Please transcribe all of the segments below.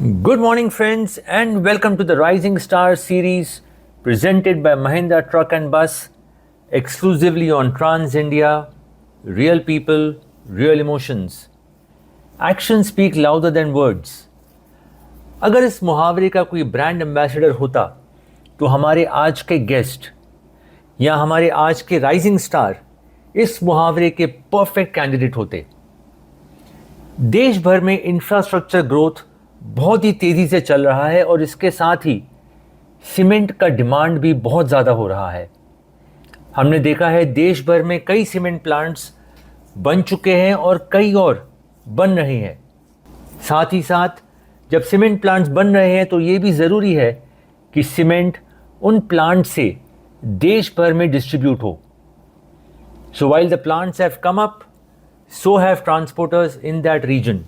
Good morning, friends, and welcome to the Rising Star series presented by Mahindra Truck and Bus, exclusively on Trans India. Real people, real emotions. Actions speak louder than words. अगर इस मुहावरे का कोई brand ambassador होता तो हमारे आज के गेस्ट या हमारे आज के राइजिंग स्टार इस मुहावरे के परफेक्ट कैंडिडेट होते। देश भर में इंफ्रास्ट्रक्चर ग्रोथ बहुत ही तेज़ी से चल रहा है और इसके साथ ही सीमेंट का डिमांड भी बहुत ज़्यादा हो रहा है। हमने देखा है देश भर में कई सीमेंट प्लांट्स बन चुके हैं और कई और बन रहे हैं। साथ ही साथ जब सीमेंट प्लांट्स बन रहे हैं तो ये भी ज़रूरी है कि सीमेंट उन प्लांट से देश भर में डिस्ट्रीब्यूट हो। So while the plants have come up, so have transporters in that region.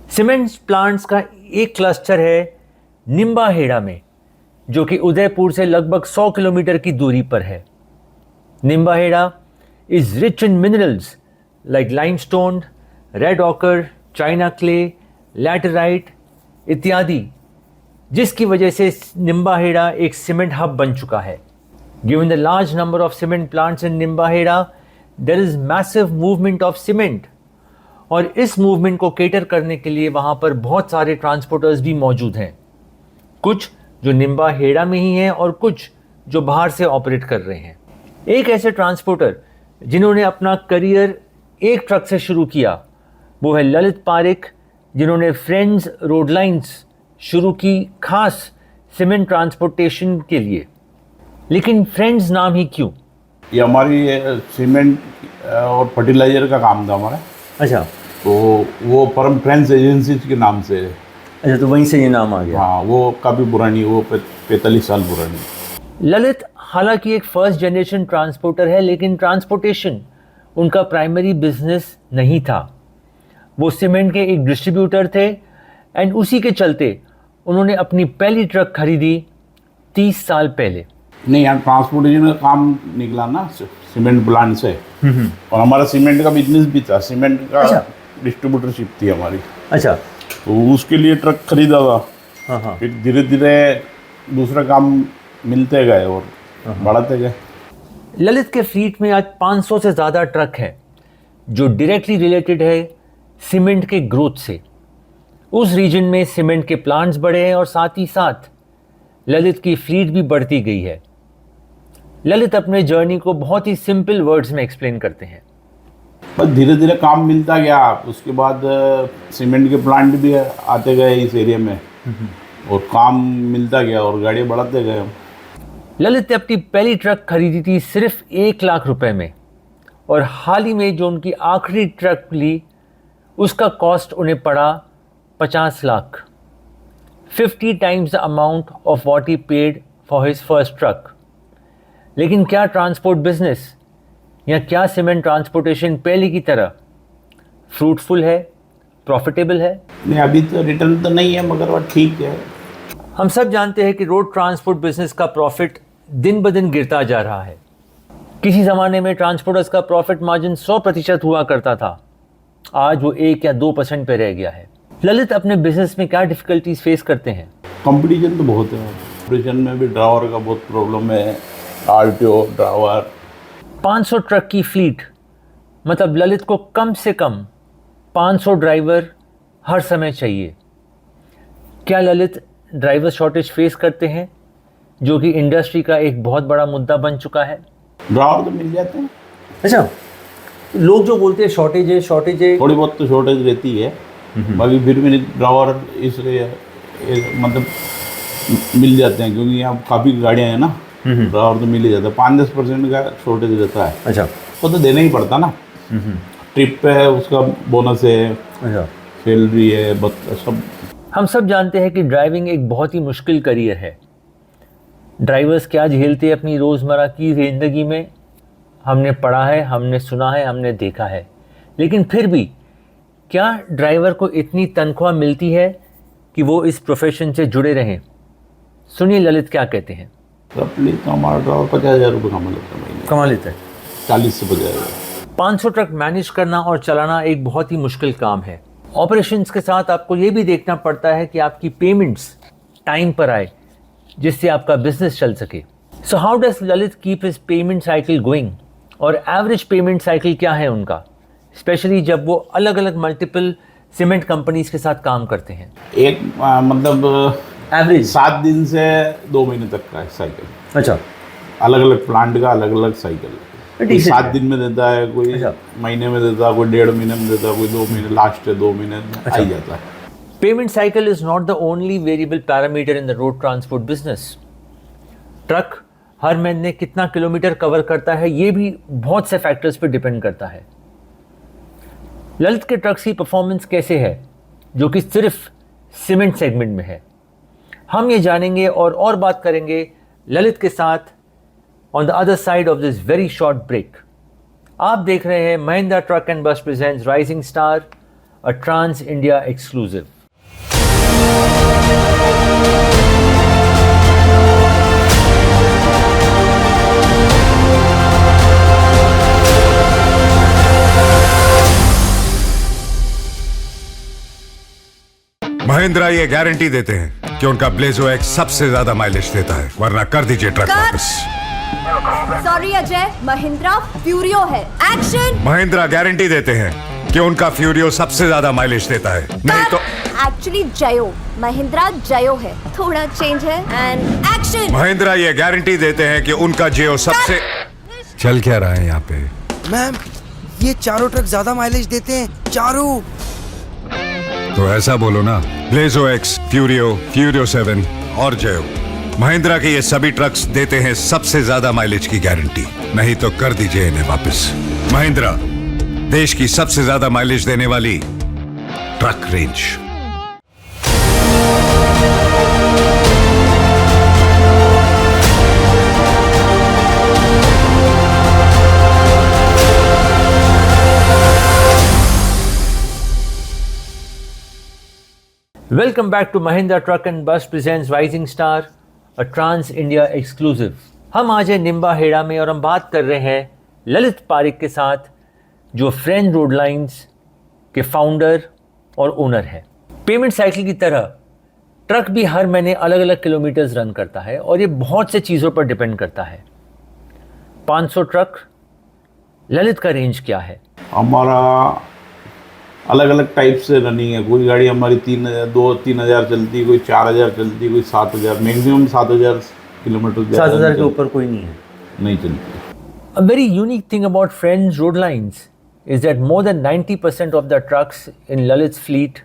Cement plants का एक क्लस्टर है निम्बाहेड़ा में, जो कि उदयपुर से लगभग 100 किलोमीटर की दूरी पर है। Nimbahera is rich in minerals like limestone, red occur, China clay, laterite इत्यादि, जिसकी वजह से निम्बाहेड़ा एक सीमेंट हब बन चुका है। Given the large number of cement plants in Nimbahera, there is massive movement of cement, और इस मूवमेंट को केटर करने के लिए वहाँ पर बहुत सारे ट्रांसपोर्टर्स भी मौजूद हैं, कुछ जो निम्बाहेड़ा में ही हैं और कुछ जो बाहर से ऑपरेट कर रहे हैं। एक ऐसे ट्रांसपोर्टर जिन्होंने अपना करियर एक ट्रक से शुरू किया वो है ललित पारिक, जिन्होंने फ्रेंड्स रोड लाइन्स शुरू की खास सीमेंट ट्रांसपोर्टेशन के लिए। लेकिन फ्रेंड्स नाम ही क्यों? ये हमारी सीमेंट और फर्टिलाइजर का काम था हमारा। अच्छा, तो वो परम फ्रेंड्स एजेंसी के नाम से। अच्छा, तो वहीं से ये नाम आ गया। हाँ, वो काफ़ी पुरानी, वो 45 साल पुरानी। ललित हालांकि एक फर्स्ट जनरेशन ट्रांसपोर्टर है, लेकिन ट्रांसपोर्टेशन उनका प्राइमरी बिजनेस नहीं था। वो सीमेंट के एक डिस्ट्रीब्यूटर थे एंड उसी के चलते उन्होंने अपनी पहली ट्रक खरीदी 30 साल पहले। नहीं, यहाँ ट्रांसपोर्टेशन का काम निकला ना सीमेंट प्लांट से, और हमारा सीमेंट का बिजनेस भी था। सीमेंट का अच्छा, डिस्ट्रीब्यूटरशिप थी हमारी। अच्छा, तो उसके लिए ट्रक खरीदा था। हाँ हाँ। फिर धीरे धीरे दूसरा काम मिलते गए और बढ़ाते गए। ललित के फ्लीट में आज 500 से ज़्यादा ट्रक हैं जो डायरेक्टली रिलेटेड है सीमेंट के ग्रोथ से। उस रीजन में सीमेंट के प्लांट्स बढ़े हैं और साथ ही साथ ललित की फ्लीट भी बढ़ती गई है। ललित अपने जर्नी को बहुत ही सिंपल वर्ड्स में एक्सप्लेन करते हैं। बस धीरे धीरे काम मिलता गया, उसके बाद सीमेंट के प्लांट भी आते गए इस एरिया में, और काम मिलता गया और गाड़ियाँ बढ़ाते गए। ललित ने अपनी पहली ट्रक खरीदी थी सिर्फ 1 लाख रुपए में, और हाल ही में जो उनकी आखिरी ट्रक ली उसका कॉस्ट उन्हें पड़ा 50 lakh, 50 times the amount of what he paid for his first truck. लेकिन क्या ट्रांसपोर्ट बिजनेस या क्या सीमेंट ट्रांसपोर्टेशन पहले की तरह फ्रूटफुल है, प्रॉफिटेबल है? नहीं, अभी तो रिटर्न तो नहीं है, मगर वो ठीक है। हम सब जानते हैं कि रोड ट्रांसपोर्ट बिजनेस का प्रॉफिट दिन ब दिन गिरता जा रहा है। किसी ज़माने में ट्रांसपोर्टर्स का प्रॉफिट मार्जिन 100% हुआ करता था, आज वो 1 या 2% पे रह गया है। ललित अपने बिजनेस में क्या डिफिकल्टीज फेस करते हैं? कंपटीशन तो बहुत है। ऑपरेशन में भी ड्राइवर का बहुत प्रॉब्लम है, आरटीओ ड्राइवर। 500 ट्रक की फ्लीट मतलब ललित को कम से कम 500 ड्राइवर हर समय चाहिए। क्या ललित ड्राइवर शॉर्टेज फेस करते हैं, जो कि इंडस्ट्री का एक बहुत बड़ा मुद्दा बन चुका है? ड्राइवर तो मिल जाते हैं। अच्छा, लोग जो बोलते हैं शॉर्टेज है, थोड़ी बहुत तो शॉर्टेज रहती है, बाकी फिर भी ड्राइवर इसलिए मतलब मिल जाते हैं, क्योंकि यहाँ काफ़ी गाड़ियाँ हैं ना। ड्राइवर तो मिल ही जाता है। 5-10% का शॉर्टेज रहता है। अच्छा, वो तो देना ही पड़ता ना। ट्रिप पे है, उसका बोनस है, अच्छा, सैलरी है, सब। हम सब जानते हैं कि ड्राइविंग एक बहुत ही मुश्किल करियर है। ड्राइवर्स क्या झेलते हैं अपनी रोज़मर्रा की ज़िंदगी में, हमने पढ़ा है, हमने सुना है, हमने देखा है। लेकिन फिर भी क्या ड्राइवर को इतनी तनख्वाह मिलती है कि वो इस प्रोफेशन से जुड़े रहें? सुनिए ललित क्या कहते हैं। रफली तो हमारा ड्राइवर 50,000 रुपये कमा लेता है महीने। कमा लेता है 40 से 50,000। 500 ट्रक मैनेज करना और चलाना एक बहुत ही मुश्किल काम है। ऑपरेशंस के साथ आपको ये भी देखना पड़ता है कि आपकी पेमेंट्स टाइम पर आए, जिससे आपका बिजनेस चल सके। So how does Lalit keep his payment cycle going, और एवरेज पेमेंट साइकिल क्या है उनका, स्पेशली जब वो अलग अलग मल्टीपल सीमेंट कंपनीज के साथ काम करते हैं? एक मतलब एवरेज 7 दिन से 2 महीने तक का है साइकिल। अच्छा, अलग अलग प्लांट का अलग अलग साइकिल। कोई ठीक है। 7 दिन में देता है, कोई अच्छा। महीने में देता है, कोई 1.5 महीने में देता है, कोई 2 महीने, लास्ट 2 महीने में आ ही जाता है। Payment cycle is not the only variable parameter in the road transport business. Truck हर महीने कितना किलोमीटर कवर करता है, ये भी बहुत से फैक्टर्स पर डिपेंड करता है। ललित के ट्रक्स की परफॉर्मेंस कैसे है, जो कि सिर्फ सीमेंट सेगमेंट में है, हम ये जानेंगे और बात करेंगे ललित के साथ on the other side of this very short break. आप देख रहे हैं Mahindra truck and bus presents rising star, a trans India exclusive. Mahindra ये गारंटी देते हैं कि उनका ब्लेजो एक्स सबसे ज्यादा माइलेज देता है, वरना कर दीजिए ट्रक वापस। सॉरी अजय, महिंद्रा फ्यूरियो है। एक्शन। महिंद्रा गारंटी देते हैं कि उनका फ्यूरियो सबसे ज्यादा माइलेज देता है, नहीं तो एक्चुअली जयो, महिंद्रा जयो है, थोड़ा चेंज है। And action. महिंद्रा ये गारंटी देते हैं कि उनका जियो सबसे। चल क्या रहा है यहाँ पे? मैम, ये चारों ट्रक ज्यादा माइलेज देते हैं, चारों। तो ऐसा बोलो ना, ब्लेजो एक्स, फ्यूरियो, फ्यूरियो 7 और जयो। महिंद्रा के ये सभी ट्रक्स देते हैं सबसे ज्यादा माइलेज की गारंटी, नहीं तो कर दीजिए इन्हें वापस। महिंद्रा, देश की सबसे ज्यादा माइलेज देने वाली truck range. Welcome back to Mahindra truck and bus presents rising star, a trans India exclusive. हम आज हैं निम्बा हेड़ा में और हम बात कर रहे हैं ललित पारिक के साथ, जो फ्रेंड रोड लाइंस के फाउंडर और ओनर है। पेमेंट साइकिल की तरह ट्रक भी हर महीने अलग अलग किलोमीटर्स रन करता है और ये बहुत से चीज़ों पर डिपेंड करता है। 500 ट्रक, ललित का रेंज क्या है? हमारा अलग अलग टाइप से रनिंग है। कोई गाड़ी हमारी 3,000 चलती, कोई 4,000 चलती, कोई 7,000, मैक्सिमम 7,000 किलोमीटर। 7,000 के ऊपर कोई नहीं है, नहीं चलती। A very unique thing about Friends Road Lines is that more than 90% of the trucks in Lalit's fleet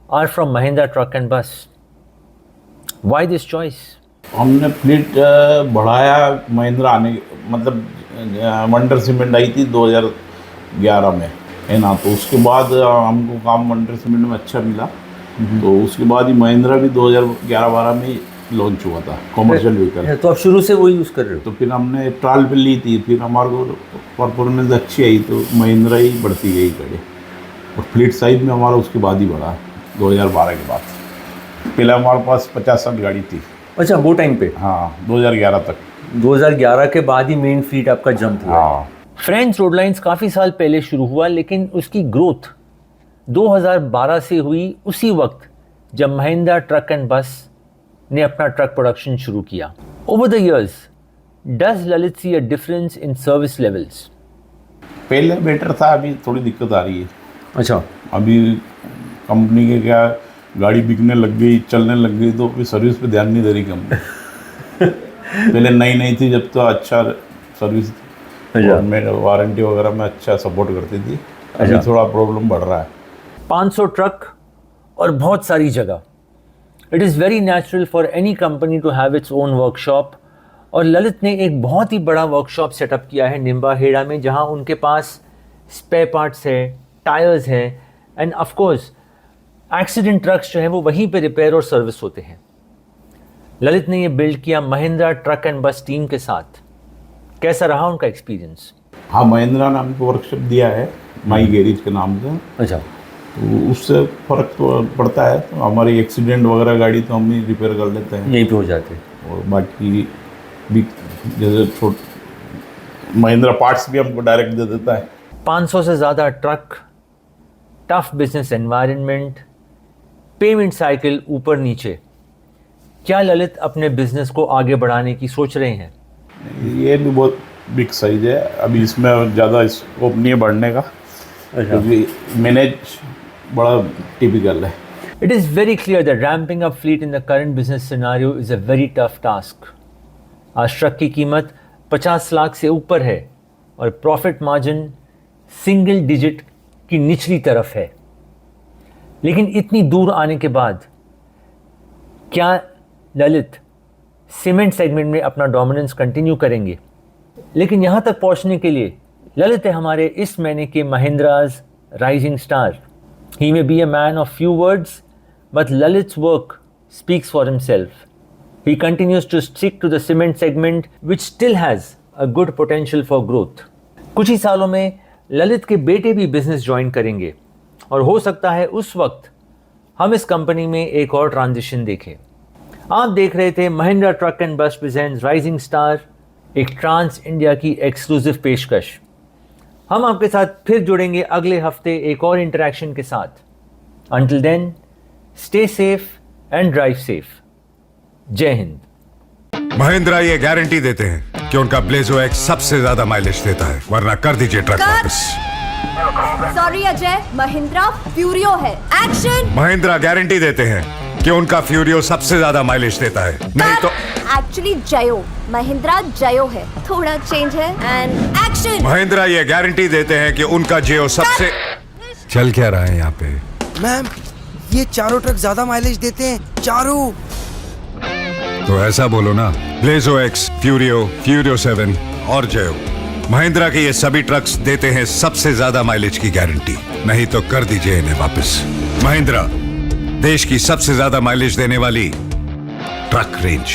are from Mahindra Truck and Bus. Why this choice? हमने फ्लीट बढ़ाया महिंद्रा आने, मतलब वंडर सीमेंट आई थी 2011 में, है ना। तो उसके बाद हमको काम वंडर सीमेंट में अच्छा मिला, तो उसके बाद ही महिंद्रा भी 2011-12 में लॉन्च हुआ था, कॉमर्शियल व्हीकल। तो आप शुरू से वही यूज़ कर रहे हो? तो फिर हमने ट्रायल पे ली थी, फिर हमारे को परफॉर्मेंस अच्छी आई तो महिंद्रा ही बढ़ती गई गाड़ी, और फ्लीट साइज में हमारा उसके बाद ही बढ़ा 2012 के बाद। पहले हमारे पास 50-60 गाड़ी थी। अच्छा, वो टाइम पे? हाँ, 2011 तक। 2011 के बाद ही मेन फ्लीट आपका जंप हुआ। हाँ, फ्रेंड्स रोड लाइन्स काफ़ी साल पहले शुरू हुआ, लेकिन उसकी ग्रोथ 2012 से हुई, उसी वक्त जब महिंद्रा ट्रक एंड बस ने अपना ट्रक प्रोडक्शन शुरू किया। Over the years, does Lalit see a difference in service levels? पहले बेटर था, अभी थोड़ी दिक्कत आ रही है। अच्छा, अभी कंपनी के क्या, गाड़ी बिकने लग गई, चलने लग गई, तो अभी सर्विस पे ध्यान नहीं दे रही कंपनी। पहले नई थी जब, तो अच्छा सर्विस और में वारंटी वगैरह में अच्छा सपोर्ट करती थी। अभी थोड़ा प्रॉब्लम बढ़ रहा है। 500 ट्रक और बहुत सारी जगह। It is very natural for any company to have its own workshop, और ललित ने एक बहुत ही बड़ा वर्कशॉप सेटअप किया है निम्बा हेड़ा में, जहां उनके पास स्पेयर पार्ट्स है, टायर्स हैं, end of course accident trucks जो हैं वो वहीं पे रिपेयर और सर्विस होते हैं। ललित ने ये बिल्ड किया महिंद्रा ट्रक एंड बस टीम के साथ। कैसा रहा उनका एक्सपीरियंस? हाँ, महिंद्रा ने हमको वर्कशॉप दिया है, माई गैरेज के नाम से। अच्छा, तो उससे फ़र्क तो पड़ता है। तो हमारी एक्सीडेंट वगैरह गाड़ी तो हम ही रिपेयर कर लेते हैं, यहीं पे हो जाते हैं, और बाकी भी जैसे महिंद्रा पार्ट्स भी हमको डायरेक्ट दे देता है। 500 से ज़्यादा truck, tough business environment, payment cycle ऊपर नीचे, क्या ललित अपने बिजनेस को आगे बढ़ाने की सोच रहे हैं? ये भी बहुत बिग साइज है, अभी इसमें ज़्यादा स्कोप नहीं है बढ़ने का, क्योंकि मैनेज बड़ा टिपिकल है। It is very clear that ramping up fleet in the current business scenario is a very tough task. आज ट्रक की कीमत 50 लाख से ऊपर है और प्रॉफिट मार्जिन सिंगल डिजिट की निचली तरफ है। लेकिन इतनी दूर आने के बाद क्या ललित सीमेंट सेगमेंट में अपना डोमिनेंस कंटिन्यू करेंगे? लेकिन यहाँ तक पहुँचने के लिए ललित है हमारे इस महीने के Mahindra's rising star. He may be a man of few words, but Lalit's work speaks for himself. He continues to stick to the cement segment, which still has a good potential for growth. कुछ ही सालों में ललित के बेटे भी business join करेंगे और हो सकता है उस वक्त हम इस कंपनी में एक और ट्रांजिशन देखें। आप देख रहे थे Mahindra truck and bus presents rising star, एक ट्रांस इंडिया की एक्सक्लूसिव पेशकश। हम आपके साथ फिर जुड़ेंगे अगले हफ्ते एक और इंटरेक्शन के साथ। Until then, stay safe and drive safe. जय हिंद। महिंद्रा ये गारंटी देते हैं कि उनका ब्लेजो एक्स सबसे ज्यादा माइलेज देता है, वरना कर दीजिए ट्रक वापस। सॉरी अजय, महिंद्रा फ्यूरियो है। एक्शन। महिंद्रा गारंटी देते हैं कि उनका फ्यूरियो सबसे ज्यादा माइलेज देता है, नहीं तो एक्चुअली जयो, महिंद्रा जयो है, थोड़ा चेंज है। And action. महिंद्रा ये गारंटी देते हैं कि उनका जियो सबसे। चल क्या रहा है यहाँ पे? मैम, ये चारों ट्रक ज्यादा माइलेज देते हैं, चारों। तो ऐसा बोलो ना, ब्लेजो एक्स, फ्यूरियो, फ्यूरियो 7 और जयो। महिंद्रा के ये सभी ट्रक्स देते हैं सबसे ज्यादा माइलेज की गारंटी, नहीं तो कर दीजिए इन्हें वापस। महिंद्रा, देश की सबसे ज्यादा माइलेज देने वाली ट्रक रेंज।